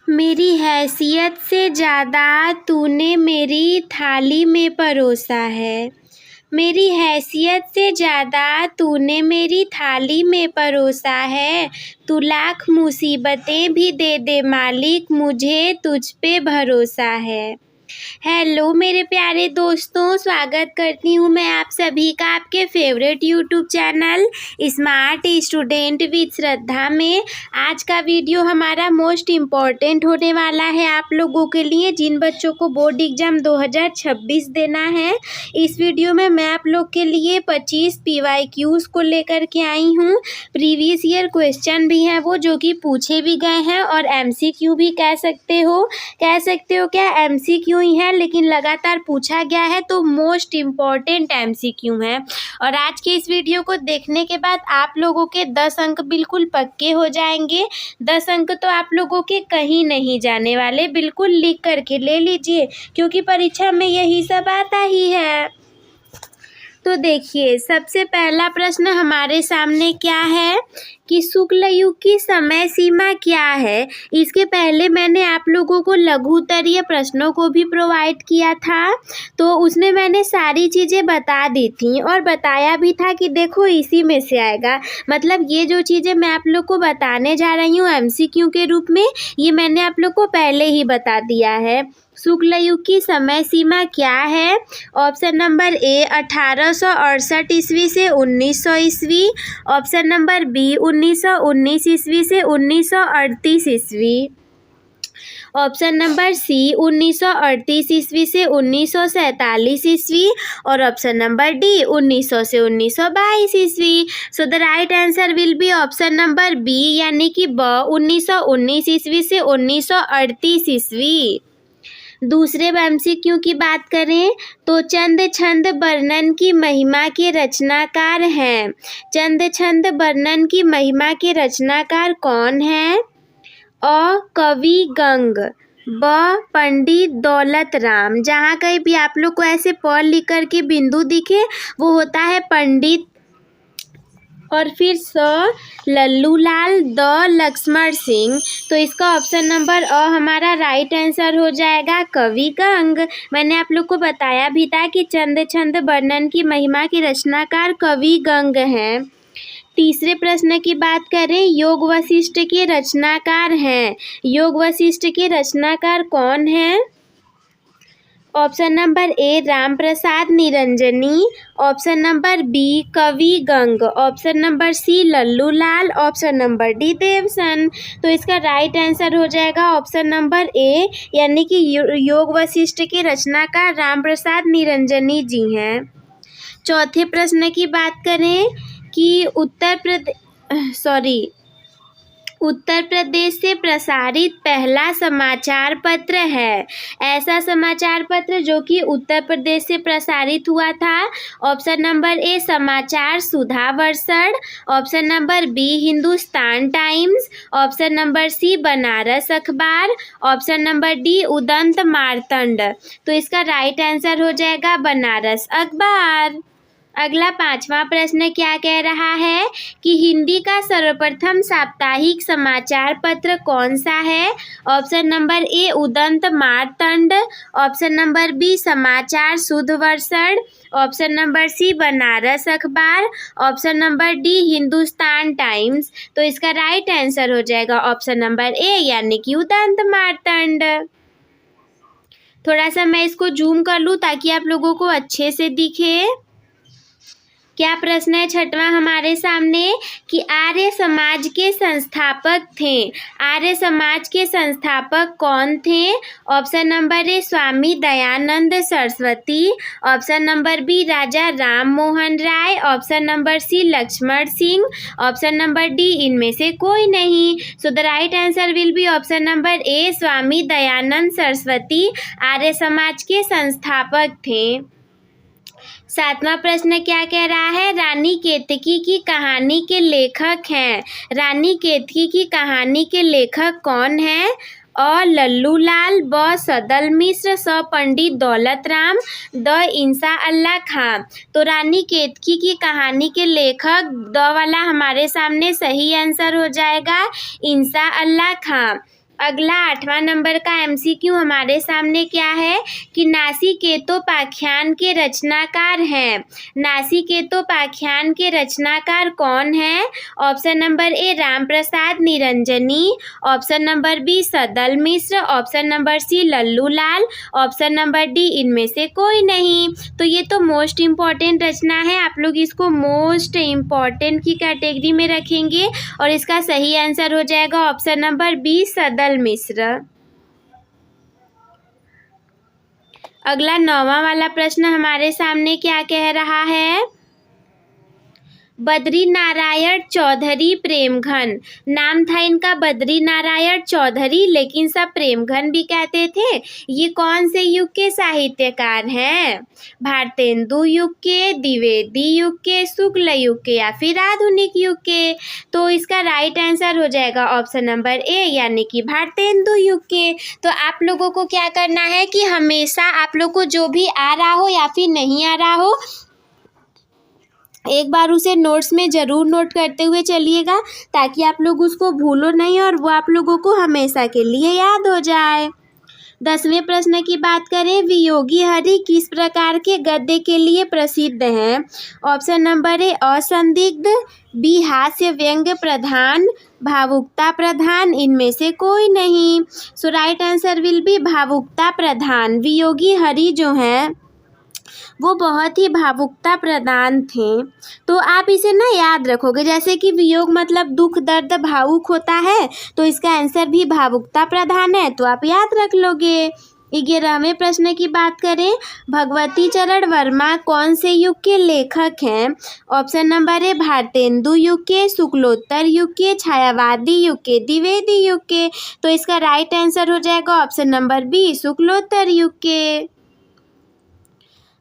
मेरी हैसियत से ज़्यादा तूने मेरी थाली में परोसा है। मेरी हैसियत से ज़्यादा तूने मेरी थाली में परोसा है। तू लाख मुसीबतें भी दे दे मालिक, मुझे तुझ पे भरोसा है। हेलो मेरे प्यारे दोस्तों, स्वागत करती हूँ मैं आप सभी का आपके favourite YouTube channel smart student with Shraddha में। आज का वीडियो हमारा मोस्ट इम्पॉर्टेंट होने वाला है आप लोगों के लिए जिन बच्चों को बोर्ड एग्जाम 2026 देना है। इस वीडियो में मैं आप लोग के लिए 25 PYQs को लेकर के आई हूँ। प्रीवियस ईयर क्वेश्चन भी हैं वो जो कि पूछे भी गए हैं और MCQ भी कह सकते हो क्या MCQ ही है लेकिन लगातार पूछा गया है, तो मोस्ट इम्पॉर्टेंट MCQ है। और आज के इस वीडियो को देखने के बाद आप लोगों के 10 अंक बिल्कुल पक्के हो जाएंगे। 10 अंक तो आप लोगों के कहीं नहीं जाने वाले, बिल्कुल लिख करके ले लीजिए क्योंकि परीक्षा में यही सब आता ही है। तो देखिए, सबसे पहला प्रश्न हमारे सामने क्या है कि शुक्ल युग की समय सीमा क्या है। इसके पहले मैंने आप लोगों को लघु उत्तरीय प्रश्नों को भी प्रोवाइड किया था, तो उसमें मैंने सारी चीज़ें बता दी थी और बताया भी था कि देखो इसी में से आएगा। मतलब ये जो चीज़ें मैं आप लोग को बताने जा रही हूँ MCQ के रूप में, ये मैंने आप लोग को पहले ही बता दिया है। शुक्ल युग की समय सीमा क्या है? ऑप्शन नंबर ए 1868 ईस्वी से 1900 ईस्वी। ऑप्शन नंबर बी 1919 ईस्वी से 1938 ईस्वी। ऑप्शन नंबर सी 1938 ईस्वी से 1947 ईस्वी। और ऑप्शन नंबर डी 1900 से 1922 ईस्वी। So the right answer will be option number B, यानी कि ब 1919 ईस्वी से 1938 ईस्वी। दूसरे MCQ की बात करें तो चंद छंद वर्णन की महिमा के रचनाकार हैं। चंद छंद वर्णन की महिमा के रचनाकार कौन हैं? अ कवि गंग, ब पंडित दौलत राम। जहाँ कहीं भी आप लोग को ऐसे प लिख कर के बिंदु दिखे वो होता है पंडित। और फिर स लल्लूलाल, द लक्ष्मण सिंह। तो इसका ऑप्शन नंबर अ हमारा राइट आंसर हो जाएगा कवि गंग। मैंने आप लोग को बताया भी था कि चंद छंद वर्णन की महिमा के रचनाकार कवि गंग हैं। तीसरे प्रश्न की बात करें, योग वशिष्ठ के रचनाकार हैं। योग वशिष्ठ के रचनाकार कौन हैं? Option number A Ram Prasad Niranjani. Option number B कवि Gang. Option number C Lallulal. Option number D Devsan. तो इसका राइट आंसर हो जाएगा ऑप्शन नंबर ए, यानी कि योग वशिष्ठ के रचनाकार राम प्रसाद निरंजनी जी हैं। चौथे प्रश्न की बात करें कि उत्तर प्रदेश से प्रसारित पहला समाचार पत्र है। ऐसा समाचार पत्र जो कि उत्तर प्रदेश से प्रसारित हुआ था। Option number A Samachar Sudha Varshan. Option number B Hindustan Times. Option number C Banaras Akhbar. Option number D Udant Martand. तो इसका राइट आंसर हो जाएगा बनारस अखबार। अगला पांचवा प्रश्न क्या कह रहा है कि हिंदी का सर्वप्रथम साप्ताहिक समाचार पत्र कौन सा है? Option number A Udant Martand. Option number B Samachar Sudhavarshan. Option number C Banaras Akhbar. Option number D Hindustan Times. तो इसका राइट आंसर हो जाएगा ऑप्शन नंबर ए, यानी कि उदंत मार्तंड। थोड़ा सा मैं इसको जूम कर लूँ ताकि आप लोगों को अच्छे से दिखे। क्या प्रश्न है छठवां हमारे सामने कि आर्य समाज के संस्थापक थे। आर्य समाज के संस्थापक कौन थे? Option number A Swami Dayanand Saraswati. Option number B Raja Ram Mohan Roy. Option number C Lakshman Singh. Option number D इनमें से कोई नहीं। So the right answer will be option number A Swami Dayanand Saraswati Arya Samaj के संस्थापक थे। सातवां प्रश्न क्या कह रहा है? रानी केतकी की कहानी के लेखक हैं। रानी केतकी की कहानी के लेखक कौन हैं? अ लल्लूलाल, ब सदल मिश्र, स पंडित दौलत राम, द इंसा अल्लाह खां। तो रानी केतकी की कहानी के लेखक द वाला हमारे सामने सही आंसर हो जाएगा इंसा अल्लाह खां। अगला 8वां नंबर का एमसीक्यू हमारे सामने क्या है कि नासिकेतोपाख्यान के रचनाकार हैं। नासिकेतोपाख्यान के रचनाकार कौन है? Option number A Ram Prasad Niranjani, option number B Sadal Mishra, option number C Lallu Lal, option number D इनमें से कोई नहीं। तो ये तो मोस्ट इम्पॉर्टेंट रचना है, आप लोग इसको मोस्ट इम्पॉर्टेंट की कैटेगरी में रखेंगे और इसका सही आंसर हो जाएगा ऑप्शन नंबर बी सदल मिश्र। अगला 9वां वाला प्रश्न हमारे सामने क्या कह रहा है? बद्री नारायण चौधरी प्रेमघन, नाम था इनका बद्री नारायण चौधरी, लेकिन सब प्रेमघन भी कहते थे। ये कौन से युग के साहित्यकार हैं? भारतेंदु युग के, द्विवेदी युग के, शुक्ल युग के या फिर आधुनिक युग के? तो इसका राइट आंसर हो जाएगा ऑप्शन नंबर ए यानी कि भारतेंदु युग के। तो आप लोगों को क्या करना है कि हमेशा आप लोग को जो भी आ रहा हो या फिर नहीं आ रहा हो, एक बार उसे नोट्स में ज़रूर नोट करते हुए चलिएगा ताकि आप लोग उसको भूलो नहीं और वो आप लोगों को हमेशा के लिए याद हो जाए। 10वें प्रश्न की बात करें, वियोगी हरि किस प्रकार के गद्य के लिए प्रसिद्ध हैं? ऑप्शन नंबर ए असंदिग्ध, बी हास्य व्यंग्य प्रधान, भावुकता प्रधान, इनमें से कोई नहीं। सो राइट आंसर विल बी भावुकता प्रधान। वियोगी हरि जो हैं वो बहुत ही भावुकता प्रधान थे। तो आप इसे ना याद रखोगे, जैसे कि वियोग मतलब दुख दर्द भावुक होता है, तो इसका आंसर भी भावुकता प्रधान है, तो आप याद रख लोगे। 11वें प्रश्न की बात करें, भगवती चरण वर्मा कौन से युग के लेखक हैं? ऑप्शन नंबर ए भारतेंदु युग के, शुक्लोत्तर युग के, छायावादी युग के, द्विवेदी युग के? तो इसका राइट आंसर हो जाएगा ऑप्शन नंबर बी शुक्लोत्तर युग के।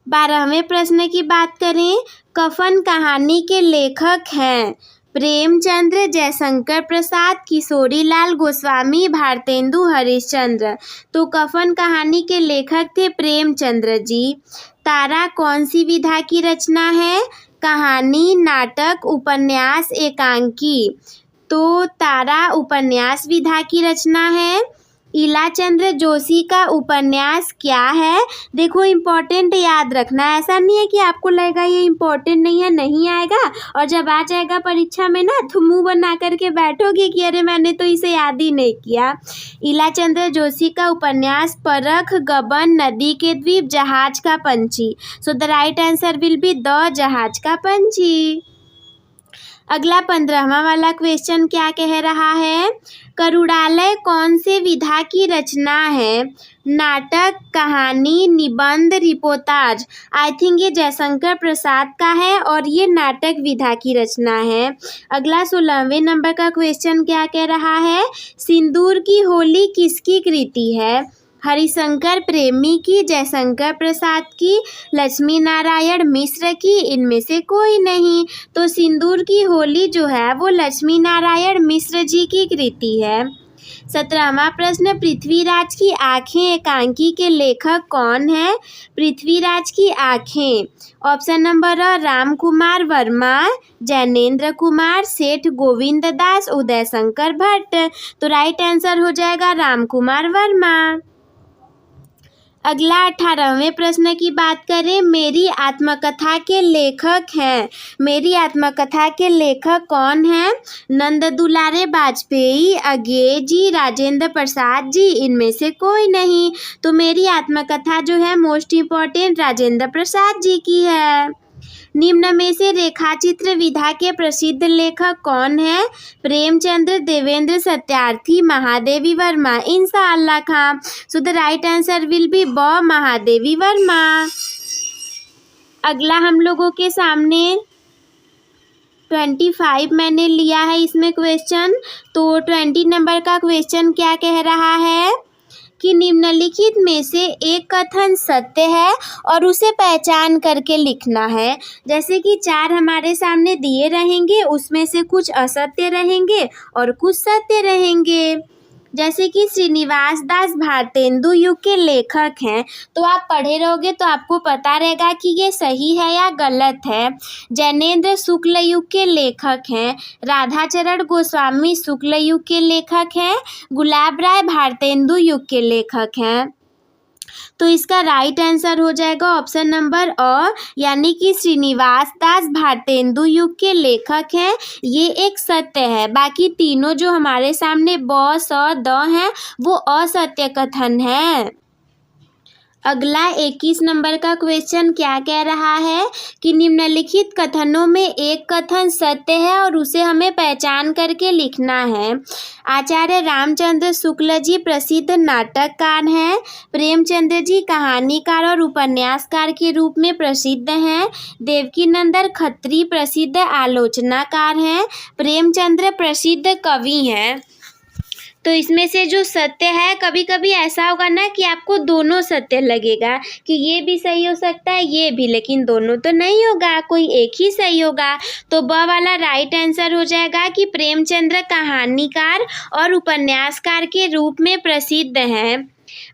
12वें प्रश्न की बात करें, कफन कहानी के लेखक हैं? प्रेमचंद्र, जयशंकर प्रसाद, किशोरीलाल गोस्वामी, भारतेंदु हरिश्चंद्र? तो कफन कहानी के लेखक थे प्रेमचंद्र जी। तारा कौन सी विधा की रचना है? कहानी, नाटक, उपन्यास, एकांकी? तो तारा उपन्यास विधा की रचना है। इलाचंद्र जोशी का उपन्यास क्या है? देखो इम्पोर्टेंट याद रखना, ऐसा नहीं है कि आपको लगेगा ये इम्पोर्टेंट नहीं है, नहीं आएगा और जब आ जाएगा परीक्षा में ना तो मुंह बना करके बैठोगे कि अरे मैंने तो इसे याद ही नहीं किया। इलाचंद्र जोशी का उपन्यास परख, गबन, नदी के द्वीप, जहाज का पंछी? सो the right answer will be the जहाज का पंछी। अगला 15वां वाला क्वेश्चन क्या कह रहा है? करुणालय कौन से विधा की रचना है? नाटक, कहानी, निबंध, रिपोर्टाज? आई थिंक ये जयशंकर प्रसाद का है और ये नाटक विधा की रचना है। अगला 16वें नंबर का क्वेश्चन क्या कह रहा है? सिंदूर की होली किसकी कृति है? हरिशंकर प्रेमी की, जयशंकर प्रसाद की, लक्ष्मी नारायण मिश्र की? इनमें से कोई नहीं। तो सिंदूर की होली जो है वो लक्ष्मी नारायण मिश्र जी की कृति है। 17वां प्रश्न, पृथ्वीराज की आँखें एकांकी के लेखक कौन है? पृथ्वीराज की आँखें? ऑप्शन नंबर अ राम कुमार वर्मा, जैनेन्द्र कुमार, सेठ गोविंद दास, उदय शंकर भट्ट? तो राइट आंसर हो जाएगा राम कुमार वर्मा। अगला 18वें प्रश्न की बात करें, मेरी आत्मकथा के लेखक हैं? मेरी आत्मकथा के लेखक कौन हैं? नंद दुलारे बाजपेयी, अज्ञेय जी, राजेंद्र प्रसाद जी? इनमें से कोई नहीं। तो मेरी आत्मकथा जो है मोस्ट इम्पॉर्टेंट राजेंद्र प्रसाद जी की है। निम्न में से रेखाचित्र विधा के प्रसिद्ध लेखक कौन है? Premchandra, Devendra Satyarthi, Mahadevi Verma? Inshallah Khan. So the right answer will be B Mahadevi Verma. अगला हम लोगों के सामने 25 मैंने लिया है इसमें क्वेश्चन। तो 20 नंबर का क्वेश्चन क्या कह रहा है कि निम्नलिखित में से एक कथन सत्य है और उसे पहचान करके लिखना है। जैसे कि 4 हमारे सामने दिए रहेंगे, उसमें से कुछ असत्य रहेंगे और कुछ सत्य रहेंगे। जैसे कि श्रीनिवास दास भारतेंदु युग के लेखक हैं, तो आप पढ़े रहोगे तो आपको पता रहेगा कि ये सही है या गलत है। जैनेंद्र शुक्ल युग के लेखक हैं। राधाचरण गोस्वामी शुक्ल युग के लेखक हैं। गुलाब राय भारतेंदु युग के लेखक हैं। तो इसका राइट आंसर हो जाएगा ऑप्शन नंबर यानी कि श्रीनिवास दास भारतेंदु युग के लेखक हैं। ये एक सत्य है। बाकी तीनों जो हमारे सामने ब, स, द हैं वो असत्य कथन है। अगला 21 नंबर का क्वेश्चन क्या कह रहा है कि निम्नलिखित कथनों में एक कथन सत्य है और उसे हमें पहचान करके लिखना है। आचार्य रामचंद्र शुक्ल जी प्रसिद्ध नाटककार हैं। प्रेमचंद्र जी कहानीकार और उपन्यासकार के रूप में प्रसिद्ध हैं। देवकीनंदन खत्री प्रसिद्ध आलोचनाकार हैं। प्रेमचंद्र प्रसिद्ध कवि हैं। तो इसमें से जो सत्य है, कभी कभी ऐसा होगा ना कि आपको दोनों सत्य लगेगा कि ये भी सही हो सकता है ये भी, लेकिन दोनों तो नहीं होगा, कोई एक ही सही होगा। तो ब वाला राइट आंसर हो जाएगा कि प्रेमचंद्र कहानीकार और उपन्यासकार के रूप में प्रसिद्ध हैं।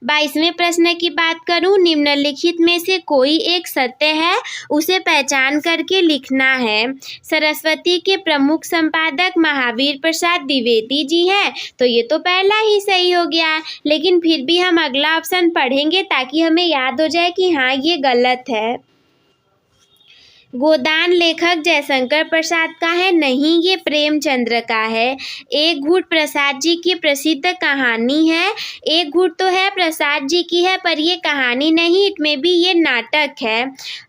22वें प्रश्न की बात करूं, निम्नलिखित में से कोई एक सत्य है, उसे पहचान करके लिखना है। सरस्वती के प्रमुख संपादक महावीर प्रसाद द्विवेदी जी हैं, तो ये तो पहला ही सही हो गया, लेकिन फिर भी हम अगला ऑप्शन पढ़ेंगे ताकि हमें याद हो जाए कि हाँ ये गलत है। गोदान लेखक जयशंकर प्रसाद का है, नहीं ये प्रेमचंद्र का है। एक घूट प्रसाद जी की प्रसिद्ध कहानी है। एक घूट तो है प्रसाद जी की है पर ये कहानी नहीं, इसमें भी ये नाटक है।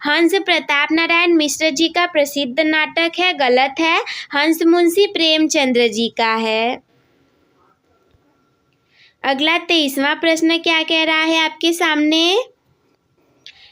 हंस प्रताप नारायण मिश्र जी का प्रसिद्ध नाटक है, गलत है। हंस मुंशी प्रेमचंद्र जी का है। अगला 23वां प्रश्न क्या कह रहा है आपके सामने,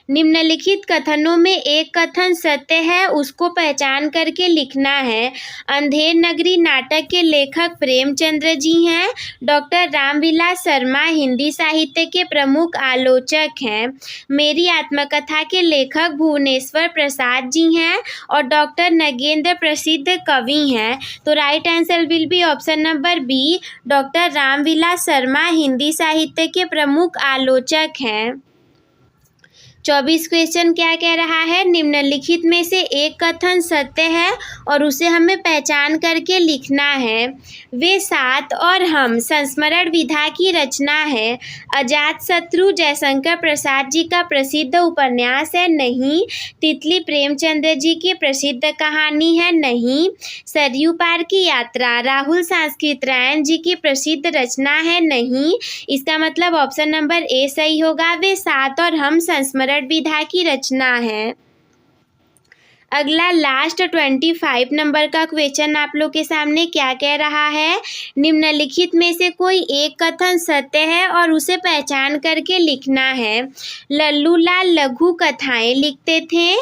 निम्नलिखित कथनों में एक कथन सत्य है, उसको पहचान करके लिखना है। अंधेर नगरी नाटक के लेखक प्रेमचंद्र जी हैं। डॉक्टर रामविलास शर्मा हिंदी साहित्य के प्रमुख आलोचक हैं। मेरी आत्मकथा के लेखक भुवनेश्वर प्रसाद जी हैं और डॉक्टर नगेंद्र प्रसिद्ध कवि हैं। तो right answer will be option number B, doctor Ramvilas Sharma Hindi साहित्य के प्रमुख आलोचक हैं। 24 क्वेश्चन क्या कह रहा है, निम्नलिखित में से एक कथन सत्य है और उसे हमें पहचान करके लिखना है। वे सात और हम संस्मरण विधा की रचना है। अजातशत्रु जयशंकर प्रसाद जी का प्रसिद्ध उपन्यास है, नहीं। तितली प्रेमचंद्र जी की प्रसिद्ध कहानी है, नहीं। सरयू पार की यात्रा राहुल सांस्कृतरायण जी की प्रसिद्ध रचना है, नहीं। इसका मतलब ऑप्शन नंबर ए सही होगा, वे सात और हम संस्मरण विधा की रचना है। अगला लास्ट 25 नंबर का क्वेश्चन आप लोग के सामने क्या कह रहा है, निम्नलिखित में से कोई एक कथन सत्य है और उसे पहचान करके लिखना है। लल्लू लाल लघु कथाएं लिखते थे।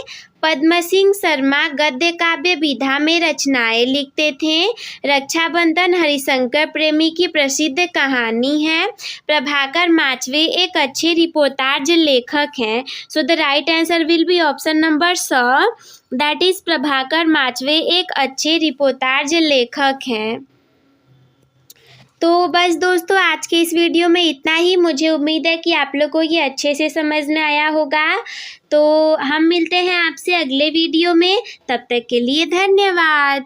पद्म सिंह शर्मा गद्य काव्य विधा में रचनाएं लिखते थे। रक्षाबंधन हरिशंकर प्रेमी की प्रसिद्ध कहानी है। प्रभाकर माचवे एक अच्छे रिपोर्टाज लेखक हैं। सो the right answer will be option number स, दैट इज प्रभाकर माचवे एक अच्छे रिपोर्टाज लेखक हैं। तो बस दोस्तों आज के इस वीडियो में इतना ही। मुझे उम्मीद है कि आप लोग को ये अच्छे से समझ में आया होगा। तो हम मिलते हैं आपसे अगले वीडियो में, तब तक के लिए धन्यवाद।